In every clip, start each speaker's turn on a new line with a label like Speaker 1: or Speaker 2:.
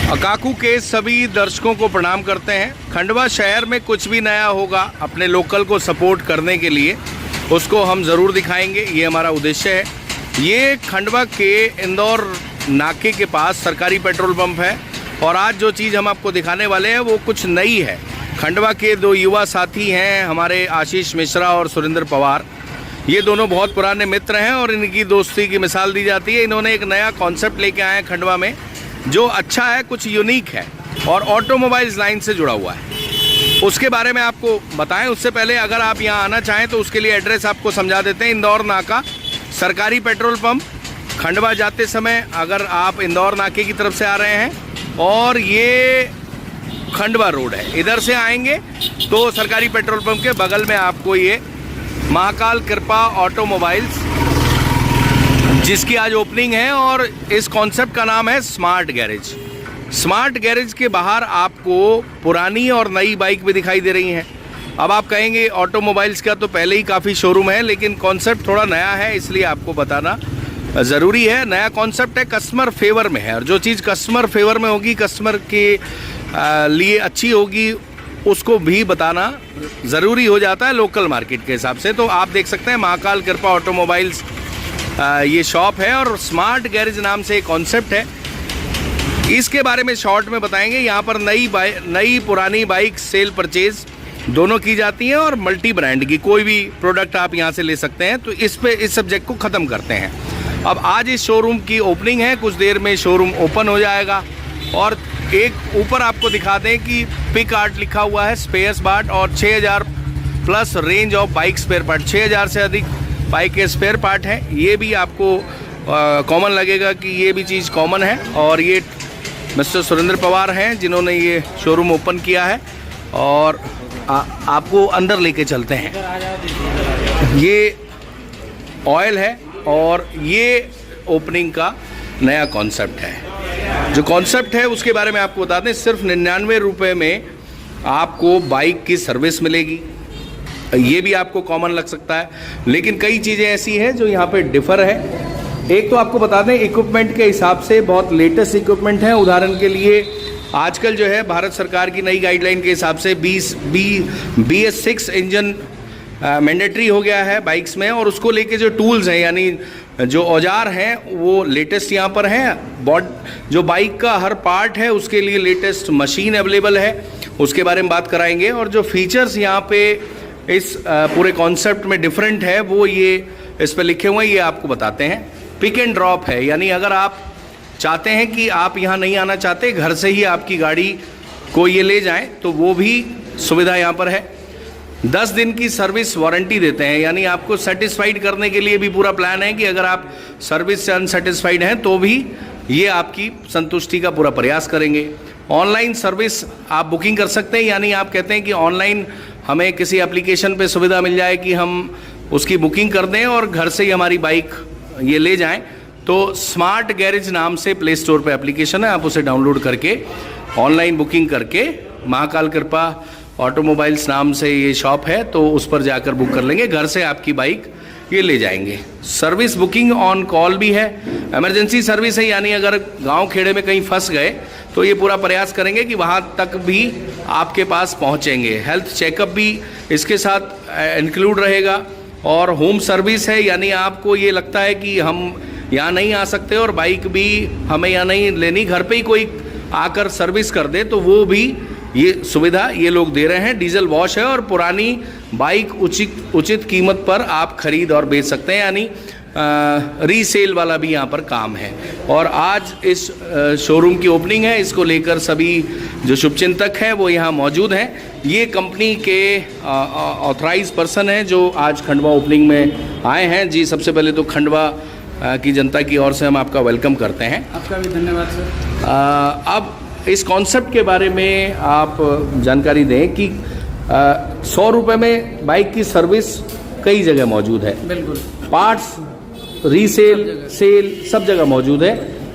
Speaker 1: अकाकू के सभी दर्शकों को प्रणाम करते हैं। खंडवा शहर में कुछ भी नया होगा अपने लोकल को सपोर्ट करने के लिए उसको हम ज़रूर दिखाएंगे, ये हमारा उद्देश्य है। ये खंडवा के इंदौर नाके के पास सरकारी पेट्रोल पंप है और आज जो चीज़ हम आपको दिखाने वाले हैं वो कुछ नई है। खंडवा के दो युवा साथी हैं हमारे, आशीष मिश्रा और सुरेंद्र पवार। ये दोनों बहुत पुराने मित्र हैं और इनकी दोस्ती की मिसाल दी जाती है। इन्होंने एक नया कॉन्सेप्ट लेके आए हैं खंडवा में जो अच्छा है, कुछ यूनिक है और ऑटोमोबाइल्स लाइन से जुड़ा हुआ है। उसके बारे में आपको बताएं उससे पहले अगर आप यहाँ आना चाहें तो उसके लिए एड्रेस आपको समझा देते हैं। इंदौर नाका सरकारी पेट्रोल पंप, खंडवा जाते समय अगर आप इंदौर नाके की तरफ से आ रहे हैं और ये खंडवा रोड है, इधर से आएंगे तो सरकारी पेट्रोल पंप के बगल में आपको ये महाकाल कृपा ऑटोमोबाइल्स, जिसकी आज ओपनिंग है और इस कॉन्सेप्ट का नाम है स्मार्ट गैरेज। स्मार्ट गैरेज के बाहर आपको पुरानी और नई बाइक भी दिखाई दे रही हैं। अब आप कहेंगे ऑटोमोबाइल्स का तो पहले ही काफ़ी शोरूम है, लेकिन कॉन्सेप्ट थोड़ा नया है इसलिए आपको बताना ज़रूरी है। नया कॉन्सेप्ट है, कस्टमर फेवर में है और जो चीज़ कस्टमर फेवर में होगी, कस्टमर के लिए अच्छी होगी, उसको भी बताना ज़रूरी हो जाता है लोकल मार्केट के हिसाब से। तो आप देख सकते हैं महाकाल कृपा ऑटोमोबाइल्स ये शॉप है और स्मार्ट गैरेज नाम से एक कॉन्सेप्ट है। इसके बारे में शॉर्ट में बताएंगे। यहाँ पर नई पुरानी बाइक सेल परचेज दोनों की जाती हैं और मल्टी ब्रांड की कोई भी प्रोडक्ट आप यहाँ से ले सकते हैं। तो इस सब्जेक्ट को ख़त्म करते हैं। अब आज इस शोरूम की ओपनिंग है, कुछ देर में शोरूम ओपन हो जाएगा। और एक ऊपर आपको दिखा दें कि पिक आर्ट लिखा हुआ है, स्पेयर्स पार्ट और 6000 plus range of bike spare part, 6000 से अधिक बाइक के स्पेयर पार्ट हैं। ये भी आपको कॉमन लगेगा कि ये भी चीज़ कॉमन है। और ये मिस्टर सुरेंद्र पवार हैं जिन्होंने ये शोरूम ओपन किया है और आपको अंदर लेके चलते हैं। ये ऑयल है और ये ओपनिंग का नया कॉन्सेप्ट है। जो कॉन्सेप्ट है उसके बारे में आपको बता दें, सिर्फ 99 रुपये में आपको बाइक की सर्विस मिलेगी। ये भी आपको कॉमन लग सकता है, लेकिन कई चीज़ें ऐसी हैं जो यहाँ पे डिफ़र है। एक तो आपको बता दें इक्विपमेंट के हिसाब से बहुत लेटेस्ट इक्विपमेंट है। उदाहरण के लिए आजकल जो है भारत सरकार की नई गाइडलाइन के हिसाब से BS6 इंजन मैंडेटरी हो गया है बाइक्स में, और उसको लेके जो टूल्स हैं यानी जो औजार हैं वो लेटेस्ट यहाँ पर हैं। जो बाइक का हर पार्ट है उसके लिए लेटेस्ट मशीन अवेलेबल है, उसके बारे में बात कराएंगे। और जो फीचर्स यहाँ पे इस पूरे कॉन्सेप्ट में डिफरेंट है वो ये इस पर लिखे हुए हैं, ये आपको बताते हैं। पिक एंड ड्रॉप है, यानी अगर आप चाहते हैं कि आप यहाँ नहीं आना चाहते, घर से ही आपकी गाड़ी को ये ले जाएं, तो वो भी सुविधा यहाँ पर है। 10 दिन की सर्विस वारंटी देते हैं, यानी आपको सेटिस्फाइड करने के लिए भी पूरा प्लान है कि अगर आप सर्विस से अनसेटिस्फाइड हैं तो भी ये आपकी संतुष्टि का पूरा प्रयास करेंगे। ऑनलाइन सर्विस आप बुकिंग कर सकते हैं, यानी आप कहते हैं कि ऑनलाइन हमें किसी एप्लीकेशन पे सुविधा मिल जाए कि हम उसकी बुकिंग कर दें और घर से ही हमारी बाइक ये ले जाएं, तो स्मार्ट गैरेज नाम से प्ले स्टोर पे एप्लीकेशन है, आप उसे डाउनलोड करके ऑनलाइन बुकिंग करके महाकाल कृपा ऑटोमोबाइल्स नाम से ये शॉप है तो उस पर जाकर बुक कर लेंगे, घर से आपकी बाइक ये ले जाएंगे। सर्विस बुकिंग ऑन कॉल भी है, इमरजेंसी सर्विस है, यानी अगर गांव खेड़े में कहीं फंस गए तो ये पूरा प्रयास करेंगे कि वहां तक भी आपके पास पहुंचेंगे। हेल्थ चेकअप भी इसके साथ इंक्लूड रहेगा और होम सर्विस है, यानी आपको ये लगता है कि हम यहाँ नहीं आ सकते और बाइक भी हमें यहाँ नहीं लेनी, घर पे ही कोई आकर सर्विस कर दे, तो वो भी ये सुविधा ये लोग दे रहे हैं। डीजल वॉश है और पुरानी बाइक उचित कीमत पर आप खरीद और बेच सकते हैं, यानी रीसेल वाला भी यहाँ पर काम है। और आज इस शोरूम की ओपनिंग है, इसको लेकर सभी जो शुभचिंतक हैं वो यहाँ मौजूद हैं। ये कंपनी के ऑथराइज पर्सन हैं जो आज खंडवा ओपनिंग में आए हैं। जी, सबसे पहले तो खंडवा की जनता की ओर से हम आपका वेलकम करते हैं।
Speaker 2: आपका भी धन्यवाद सर।
Speaker 1: अब इस कॉन्सेप्ट के बारे में आप जानकारी दें कि 100 रुपये में बाइक की सर्विस कई जगह मौजूद है।
Speaker 2: बिल्कुल,
Speaker 1: पार्ट्स, रीसेल, सेल सब जगह मौजूद है।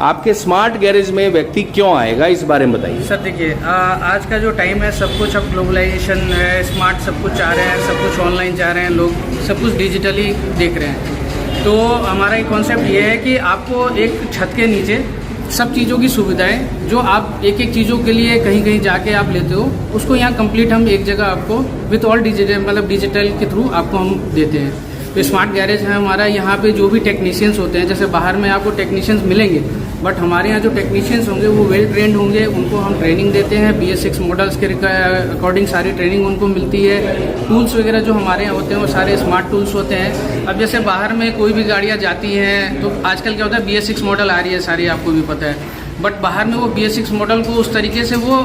Speaker 1: आपके स्मार्ट गैरेज में व्यक्ति क्यों आएगा, इस बारे में बताइए।
Speaker 2: सर देखिए, आज का जो टाइम है सब कुछ अब ग्लोबलाइजेशन है, स्मार्ट सब कुछ चाह रहे हैं, सब कुछ ऑनलाइन चाह रहे हैं, लोग सब कुछ डिजिटली देख रहे हैं। तो हमारा एक कॉन्सेप्ट ये है कि आपको एक छत के नीचे सब चीज़ों की सुविधाएं जो आप एक एक चीज़ों के लिए कहीं कहीं जाके आप लेते हो, उसको यहाँ कंप्लीट हम एक जगह आपको विथ ऑल डिजिटल मतलब डिजिटल के थ्रू आपको हम देते हैं। तो स्मार्ट गैरेज है हमारा। यहाँ पे जो भी टेक्नीशियंस होते हैं, जैसे बाहर में आपको टेक्नीशियंस मिलेंगे, बट हमारे यहाँ जो टेक्नीशियंस होंगे वो वेल ट्रेंड होंगे, उनको हम ट्रेनिंग देते हैं। BS6 मॉडल्स के अकॉर्डिंग सारी ट्रेनिंग उनको मिलती है। टूल्स वगैरह जो हमारे यहाँ होते हैं वो सारे स्मार्ट टूल्स होते हैं। अब जैसे बाहर में कोई भी गाड़ियाँ जाती हैं तो आजकल क्या होता है, BS6 मॉडल आ रही है सारी, आपको भी पता है, बट बाहर में वो BS6 मॉडल को उस तरीके से वो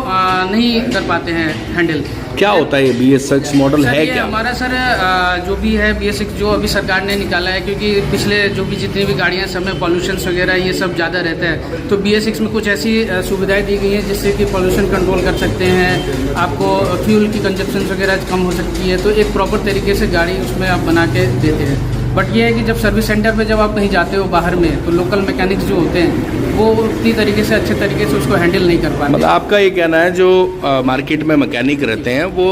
Speaker 2: नहीं कर पाते हैं हैंडल।
Speaker 1: क्या होता है ये BS6 मॉडल है क्या?
Speaker 2: हमारा सर जो भी है BS6 जो अभी सरकार ने निकाला है, क्योंकि पिछले जो भी जितनी भी गाड़ियां सब में पॉल्यूशन वगैरह ये सब ज़्यादा रहता है, तो BS6 में कुछ ऐसी सुविधाएं दी गई हैं जिससे कि पॉल्यूशन कंट्रोल कर सकते हैं, आपको फ्यूल की कंजप्शन वगैरह कम हो सकती है। तो एक प्रॉपर तरीके से गाड़ी उसमें आप बना के देते हैं। बट ये है कि जब सर्विस सेंटर पे जब आप कहीं जाते हो बाहर में, तो लोकल मैकेनिक्स जो होते हैं वो उतनी तरीके से अच्छे तरीके से उसको हैंडल नहीं कर पाते।
Speaker 1: मतलब आपका ये कहना है जो मार्केट में मैकेनिक रहते हैं वो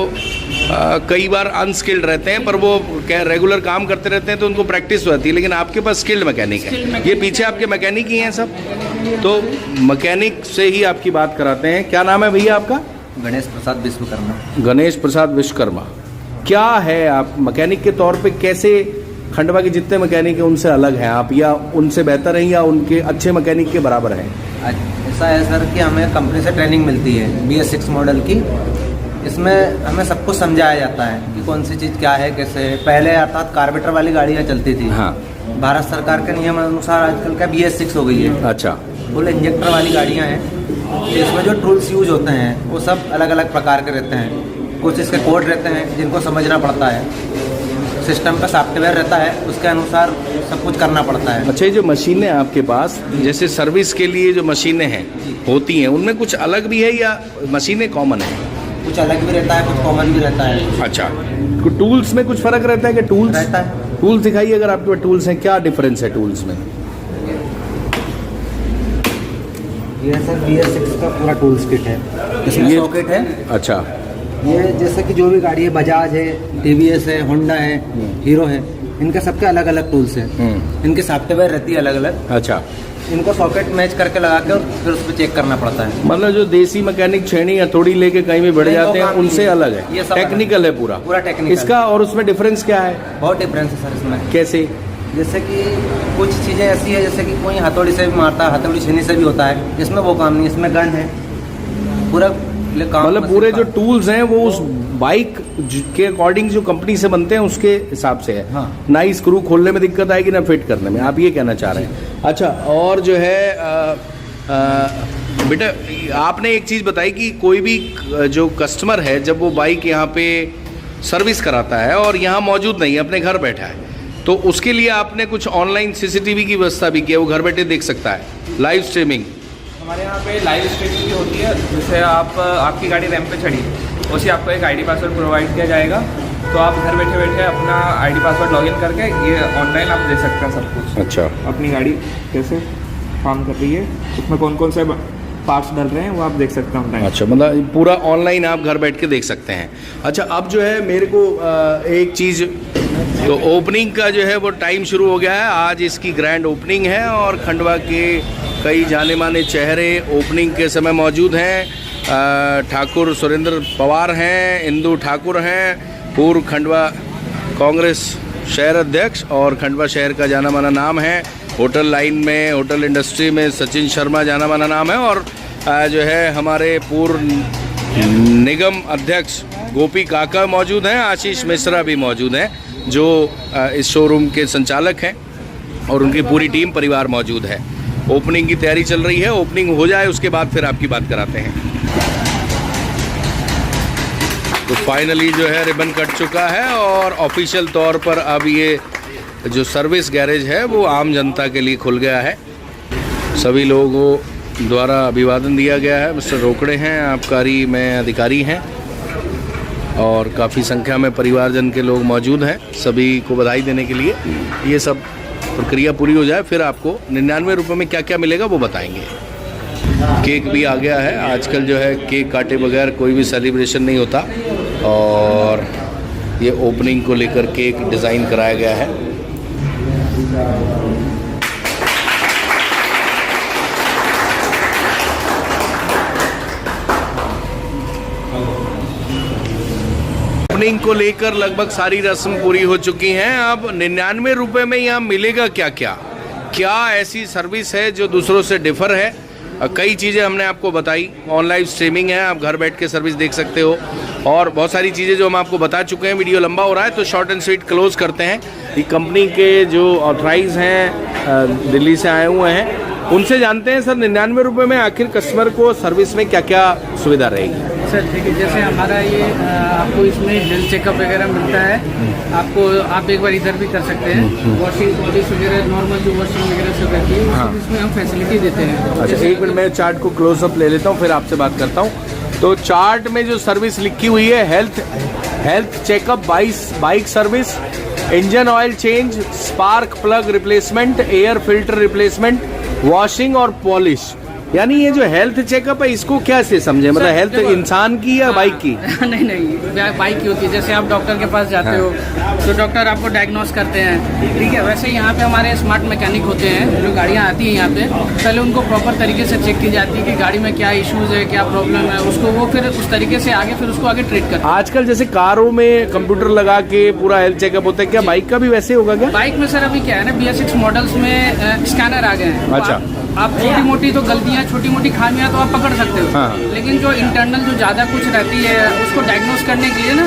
Speaker 1: कई बार अनस्किल्ड रहते हैं, पर वो क्या रेगुलर काम करते रहते हैं तो उनको प्रैक्टिस रहती है, लेकिन आपके पास स्किल्ड मैकेनिक है। ये पीछे आपके मैकेनिक ही हैं सब, तो मैकेनिक से ही आपकी बात कराते हैं। क्या नाम है भैया आपका?
Speaker 3: गणेश प्रसाद विश्वकर्मा।
Speaker 1: गणेश प्रसाद विश्वकर्मा। क्या है आप मैकेनिक के तौर पे कैसे खंडवा के जितने मैकेनिक हैं उनसे अलग हैं आप, या उनसे बेहतर हैं, या उनके अच्छे मैकेनिक के बराबर हैं?
Speaker 3: ऐसा है सर कि हमें कंपनी से ट्रेनिंग मिलती है BS6 मॉडल की। इसमें हमें सब कुछ समझाया जाता है कि कौन सी चीज़ क्या है, कैसे। पहले अर्थात कार्बेटर वाली गाड़ियाँ चलती थी।
Speaker 1: हाँ।
Speaker 3: भारत सरकार के नियम अनुसार आजकल का BS6 हो गई है।
Speaker 1: अच्छा।
Speaker 3: फुल इंजेक्टर वाली गाड़ियाँ हैं। इसमें जो टूल्स यूज होते हैं वो सब अलग अलग प्रकार के रहते हैं। कुछ इसके कोड रहते हैं जिनको समझना पड़ता है, सिस्टम का सॉफ्टवेयर रहता है, उसके अनुसार सब कुछ करना पड़ता है।
Speaker 1: अच्छा, ये जो मशीनें आपके पास जैसे सर्विस के लिए जो मशीनें हैं होती हैं, उनमें कुछ अलग भी है या मशीनें कॉमन है?
Speaker 3: कुछ अलग भी रहता है, कुछ कॉमन भी रहता है।
Speaker 1: अच्छा, तो टूल्स में कुछ फर्क रहता है कि टूल्स
Speaker 3: रहता है?
Speaker 1: टूल्स दिखाइए, अगर आपके पास टूल्स हैं क्या डिफरेंस है टूल्स में?
Speaker 3: ये सर BS6 का पूरा टूल्स किट है। इसमें
Speaker 1: ये
Speaker 3: सॉकेट है।
Speaker 1: अच्छा।
Speaker 3: ये जैसे कि जो भी गाड़ी है, बजाज है, TVS है, होंडा है, हीरो है, इनके सबके अलग अलग टूल्स हैं। इनके सॉफ्टवेयर रहती है अलग अलग।
Speaker 1: अच्छा।
Speaker 3: इनको सॉकेट मैच करके लगा के और फिर उस पर चेक करना पड़ता है।
Speaker 1: मतलब जो देसी मैकेनिक छेनी हथौड़ी लेके कहीं भी बढ़ जाते हैं उनसे अलग है,
Speaker 3: ये सब
Speaker 1: टेक्निकल है पूरा
Speaker 3: टेक्निकल।
Speaker 1: इसका और उसमें डिफरेंस क्या है?
Speaker 3: बहुत डिफरेंस है सर इसमें।
Speaker 1: कैसे?
Speaker 3: जैसे कि कुछ चीज़ें ऐसी है, जैसे कि कोई हथौड़ी से भी मारता है, हथौड़ी छेनी से भी होता है। इसमें वो काम नहीं, इसमें गन है पूरा काम।
Speaker 1: मतलब पूरे जो टूल्स हैं वो उस बाइक के अकॉर्डिंग जो कंपनी से बनते हैं उसके हिसाब से है।
Speaker 3: हाँ।
Speaker 1: ना ही स्क्रू खोलने में दिक्कत आएगी ना फिट करने में, आप ये कहना चाह रहे हैं। अच्छा, और जो है बेटा आपने एक चीज़ बताई कि कोई भी जो कस्टमर है जब वो बाइक यहाँ पे सर्विस कराता है और यहाँ मौजूद नहीं है, अपने घर बैठा है, तो उसके लिए आपने कुछ ऑनलाइन CCTV की व्यवस्था भी की है, वो घर बैठे देख सकता है लाइव स्ट्रीमिंग?
Speaker 4: हमारे यहाँ पे लाइव स्ट्रीमिंग भी होती है। जैसे आपकी गाड़ी रैंप पे चढ़ी, उसी आपको एक ID पासवर्ड प्रोवाइड किया जाएगा, तो आप घर बैठे बैठे अपना ID पासवर्ड लॉगिन करके ये ऑनलाइन आप दे सकते हैं सब कुछ।
Speaker 1: अच्छा।
Speaker 4: अपनी गाड़ी कैसे काम कर रही है, उसमें कौन कौन से पार्ट्स डल रहे हैं वो आप देख सकते हैं ऑनलाइन।
Speaker 1: अच्छा, मतलब पूरा ऑनलाइन आप घर बैठ के देख सकते हैं। अच्छा, अब जो है मेरे को एक चीज़, तो ओपनिंग का जो है वो टाइम शुरू हो गया है। आज इसकी ग्रैंड ओपनिंग है और खंडवा के कई जाने माने चेहरे ओपनिंग के समय मौजूद हैं। ठाकुर सुरेंद्र पवार हैं, इंदू ठाकुर हैं, पूर्व खंडवा कांग्रेस शहर अध्यक्ष और खंडवा शहर का जाना माना नाम है। होटल लाइन में, होटल इंडस्ट्री में सचिन शर्मा जाना माना नाम है, और जो है हमारे पूर्व निगम अध्यक्ष गोपी काका मौजूद हैं। आशीष मिश्रा भी मौजूद हैं जो इस शोरूम के संचालक हैं, और उनकी पूरी टीम परिवार मौजूद है। ओपनिंग की तैयारी चल रही है, ओपनिंग हो जाए उसके बाद फिर आपकी बात कराते हैं। तो फाइनली जो है रिबन कट चुका है और ऑफिशियल तौर पर अब ये जो सर्विस गैरेज है वो आम जनता के लिए खुल गया है। सभी लोगों द्वारा अभिवादन दिया गया है। मिस्टर रोकड़े हैं, आबकारी में अधिकारी हैं, और काफ़ी संख्या में परिवारजन के लोग मौजूद हैं सभी को बधाई देने के लिए। ये सब प्रक्रिया पूरी हो जाए फिर आपको 99 रुपये में क्या क्या मिलेगा वो बताएंगे। केक भी आ गया है। आजकल जो है केक काटे बगैर कोई भी सेलिब्रेशन नहीं होता, और ये ओपनिंग को लेकर केक डिज़ाइन कराया गया है। ओपनिंग को लेकर लगभग सारी रस्म पूरी हो चुकी हैं। अब 99 रुपये में यहाँ मिलेगा क्या क्या क्या ऐसी सर्विस है जो दूसरों से डिफर है। कई चीज़ें हमने आपको बताई, ऑनलाइन स्ट्रीमिंग है, आप घर बैठ के सर्विस देख सकते हो, और बहुत सारी चीज़ें जो हम आपको बता चुके हैं। वीडियो लंबा हो रहा है तो शॉर्ट एंड स्वीट क्लोज करते हैं। ये कंपनी के जो ऑथराइज हैं दिल्ली से आए हुए हैं, उनसे जानते हैं। सर, 99 रुपये में आखिर कस्टमर को सर्विस में क्या क्या सुविधा रहेगी?
Speaker 2: सर ठीक है, जैसे हमारा ये आपको इसमें हेल्थ चेकअप वगैरह मिलता है। आपको आप एक बार इधर भी कर सकते हैं। वॉशिंग पॉलिश वगैरह नॉर्मल जो वॉशिंग वगैरह सब रहती है,
Speaker 1: हाँ।
Speaker 2: इसमें हम फैसिलिटी देते हैं।
Speaker 1: अच्छा, एक मिनट मैं चार्ट को क्लोजअप ले लेता हूँ, फिर आपसे बात करता हूँ। तो चार्ट में जो सर्विस लिखी हुई है, health checkup, bike service, engine oil change, spark plug replacement, air filter replacement, washing और पॉलिश। यानी ये जो हेल्थ चेकअप है, इसको क्या से समझे? मतलब हेल्थ इंसान की या बाइक की?
Speaker 2: नहीं, बाइक की होती है। जैसे आप डॉक्टर के पास जाते हो तो डॉक्टर आपको डायग्नोस करते हैं, ठीक है। वैसे यहाँ पे हमारे स्मार्ट मैकेनिक होते हैं, जो गाड़ियाँ आती हैं यहाँ पे, पहले उनको प्रॉपर तरीके से चेक की जाती है कि गाड़ी में क्या इश्यूज है, क्या प्रॉब्लम है, उसको वो फिर उस तरीके से फिर उसको आगे ट्रीट करते हैं।
Speaker 1: आजकल जैसे कारों में कंप्यूटर लगा के पूरा हेल्थ चेकअप होता है, क्या बाइक का भी वैसे होगा क्या?
Speaker 2: बाइक में सर अभी क्या है ना, BS6 मॉडल्स में स्कैनर आ गए हैं।
Speaker 1: अच्छा।
Speaker 2: आप छोटी मोटी तो गलतियाँ, छोटी मोटी खामियां तो आप पकड़ सकते हो,
Speaker 1: हाँ।
Speaker 2: लेकिन जो इंटरनल जो ज़्यादा कुछ रहती है उसको डायग्नोस करने के लिए ना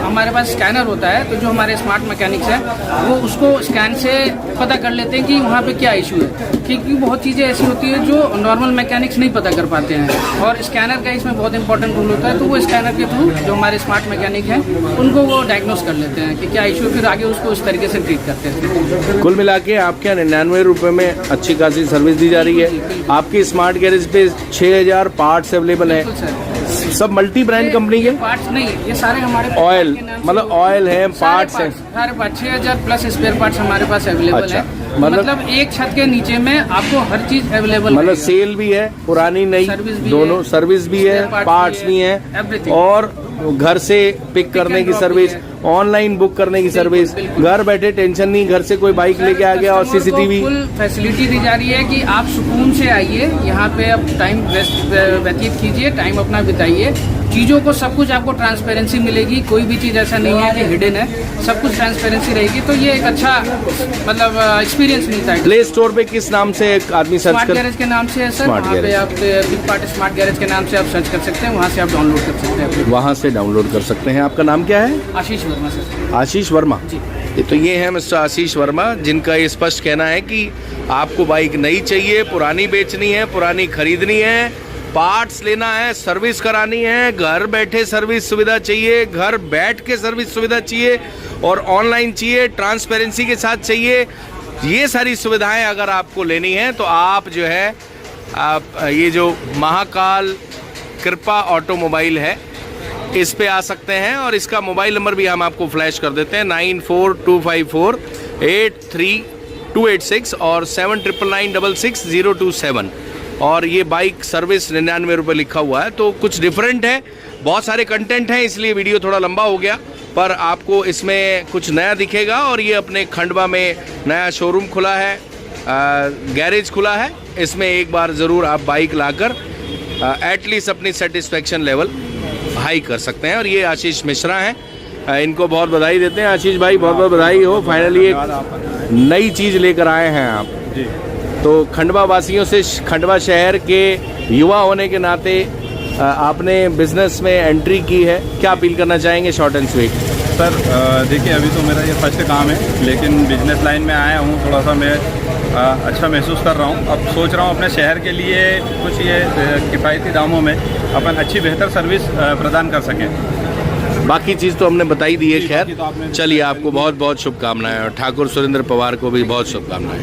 Speaker 2: हमारे पास स्कैनर होता है। तो जो हमारे स्मार्ट मैकेनिक्स हैं वो उसको स्कैन से पता कर लेते हैं कि वहाँ पे क्या इशू है, क्योंकि बहुत चीज़ें ऐसी होती है जो नॉर्मल मैकेनिक्स नहीं पता कर पाते हैं, और स्कैनर का इसमें बहुत इंपॉर्टेंट रोल होता है। तो वो स्कैनर के थ्रू जो हमारे स्मार्ट मैकेनिक हैं उनको वो डायग्नोस कर लेते हैं कि क्या इशू है, फिर आगे उसको उस तरीके से ट्रीट करते हैं।
Speaker 1: कुल मिला के आपके यहाँ 99 रुपये में अच्छी खासी सर्विस दी जा रही है। आपकी स्मार्ट गैरेज पे 6000 पार्ट्स अवेलेबल है, सब मल्टी ब्रांड कंपनी के
Speaker 2: पार्ट्स नहीं, ये सारे हमारे
Speaker 1: ऑयल, मतलब ऑयल है, पार्ट्स हैं,
Speaker 2: सारे पार्ट्स 6000 प्लस स्पेयर पार्ट्स हमारे पास अवेलेबल
Speaker 1: अच्छा,
Speaker 2: है। मतलब एक छत के नीचे में आपको हर चीज अवेलेबल,
Speaker 1: मतलब सेल भी है, पुरानी नई दोनों, सर्विस भी है, पार्ट्स भी है, और घर से पिक करने की सर्विस, ऑनलाइन बुक करने की सर्विस, घर बैठे टेंशन नहीं, घर से कोई बाइक लेके आ गया और CCTV
Speaker 2: फुल फैसिलिटी दी जा रही है कि आप सुकून से आइए यहाँ पे, अब टाइम व्यतीत कीजिए, टाइम अपना बिताइए। चीज़ों को सब कुछ आपको ट्रांसपेरेंसी मिलेगी, कोई भी चीज़ ऐसा नहीं है कि हिडन है, सब कुछ ट्रांसपेरेंसी रहेगी। तो ये एक अच्छा मतलब एक्सपीरियंस मिलता है।
Speaker 1: प्ले स्टोर पे किस नाम से एक आदमी सर्च
Speaker 2: स्मार्ट
Speaker 1: कर?
Speaker 2: गैरेज के नाम से है सर, वहाँ पे आप बिग पार्ट स्मार्ट गैरेज के नाम से आप सर्च कर सकते हैं, वहाँ से आप डाउनलोड कर सकते हैं।
Speaker 1: वहाँ से डाउनलोड कर सकते हैं। आपका नाम क्या है?
Speaker 2: आशीष वर्मा सर।
Speaker 1: आशीष वर्मा
Speaker 2: जी।
Speaker 1: तो ये है मिस्टर आशीष वर्मा, जिनका ये स्पष्ट कहना है कि आपको बाइक नई चाहिए, पुरानी बेचनी है, पुरानी खरीदनी है, पार्ट्स लेना है, सर्विस करानी है, घर बैठे सर्विस सुविधा चाहिए, घर बैठ के सर्विस सुविधा चाहिए, और ऑनलाइन चाहिए, ट्रांसपेरेंसी के साथ चाहिए। ये सारी सुविधाएं अगर आपको लेनी है तो आप जो है आप ये जो महाकाल कृपा ऑटोमोबाइल है, इस पे आ सकते हैं। और इसका मोबाइल नंबर भी हम आपको फ्लैश कर देते हैं, 9425483286 और 7999666027। और ये बाइक सर्विस 99 रुपये लिखा हुआ है, तो कुछ डिफरेंट है, बहुत सारे कंटेंट हैं, इसलिए वीडियो थोड़ा लंबा हो गया, पर आपको इसमें कुछ नया दिखेगा। और ये अपने खंडवा में नया शोरूम खुला है, गैरेज खुला है, इसमें एक बार ज़रूर आप बाइक लाकर एटलीस्ट अपनी सेटिस्फेक्शन लेवल हाई कर सकते हैं। और ये आशीष मिश्रा हैं, इनको बहुत बधाई देते हैं। आशीष भाई, बहुत बहुत बधाई हो, फाइनली एक नई चीज़ लेकर आए हैं आप जी। तो खंडवा वासियों से, खंडवा शहर के युवा होने के नाते आपने बिजनेस में एंट्री की है, क्या अपील करना चाहेंगे शॉर्ट एंड स्वीट?
Speaker 5: सर देखिए, अभी तो मेरा ये फर्स्ट काम है, लेकिन बिजनेस लाइन में आया हूँ, थोड़ा सा मैं अच्छा महसूस कर रहा हूँ। अब सोच रहा हूँ अपने शहर के लिए कुछ ये किफ़ायती दामों में अपन अच्छी बेहतर सर्विस प्रदान कर सकें।
Speaker 1: बाकी चीज़ तो हमने बताई दी है। खैर चलिए, आपको बहुत बहुत शुभकामनाएं, और ठाकुर सुरेंद्र पवार को भी बहुत शुभकामनाएं।